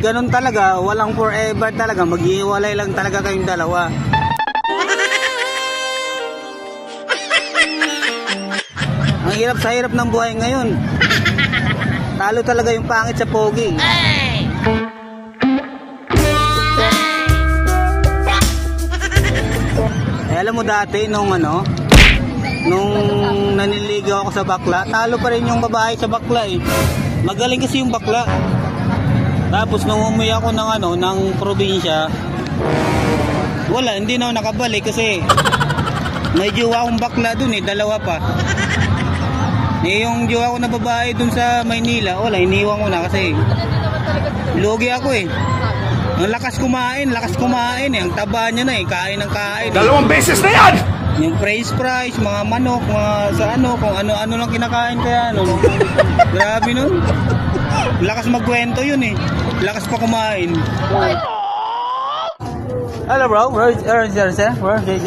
ganun talaga, walang forever talaga, maghihiwalay lang talaga kayong dalawa. Ang hirap sa hirap ng buhay ngayon. Talo talaga yung pangit sa pogi. Alam mo dati nung naniligaw ako sa bakla, talo pa rin yung babae sa bakla eh. Magaling kasi yung bakla. Tapos nung umuwi ako ng probinsya, wala, hindi na ako nakabalik kasi may jowa akong bakla dun eh, dalawa pa. Eh yung jowa ko na babae dun sa Maynila, wala, iniwan ko na kasi lugi ako eh. Ang lakas kumain eh. Ang taba niya na eh, kain ng kain. Dalawang beses na yan! Yung fries, mga manok, kung ano-ano lang kinakain kaya grabe nun. Lakas magkwento yun eh. Lakas pa kumain. Hello bro, where is your sir? Where is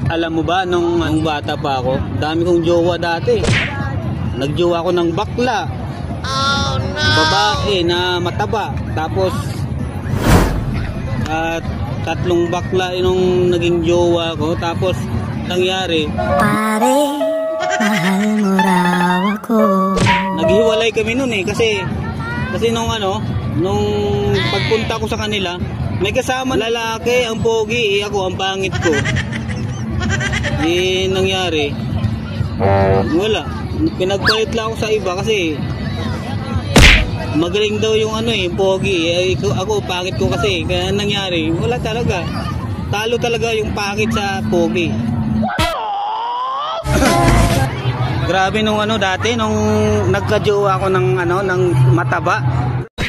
Alam mo ba, nung bata pa ako, dami kong jowa dati. Nagjowa ako ng bakla. Oh, no! Babae na mataba. Tapos, tatlong bakla yung naging jowa ko. Tapos, nangyari, pare, mahal mo raw ako. Naghiwalay kami nun eh. Kasi nung pagpunta ko sa kanila, may kasama lalaki, ang pogi, ako ang pangit ko. Eh, nangyari, wala. Pinagpalit lang ako sa iba kasi magaling daw yung pogi. Ako, pangit ko kasi. Kaya nangyari, wala talaga. Talo talaga yung pangit sa pogi. Grabe nung dati, nung nagka-jowa ako ng mataba.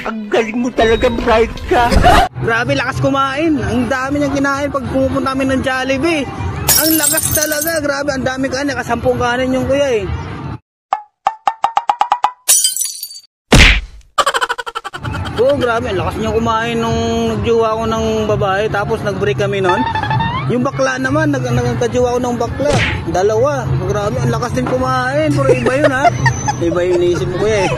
Ang galing mo talaga, bright ka. Grabe, lakas kumain. Ang dami niyang kinain pag pumupunta namin ng Jollibee. Ang lakas talaga, grabe, ang dami kanin, nakasampung kanin yung kuya eh. Oo, grabe, ang lakas niya kumain nung nagjowa ko ng babae, tapos nag-break kami nun. Yung bakla naman, nagjowa ko ng bakla, dalawa, grabe, ang lakas din kumain, pero iba yun ha. Iba yung naisip mo kuya eh.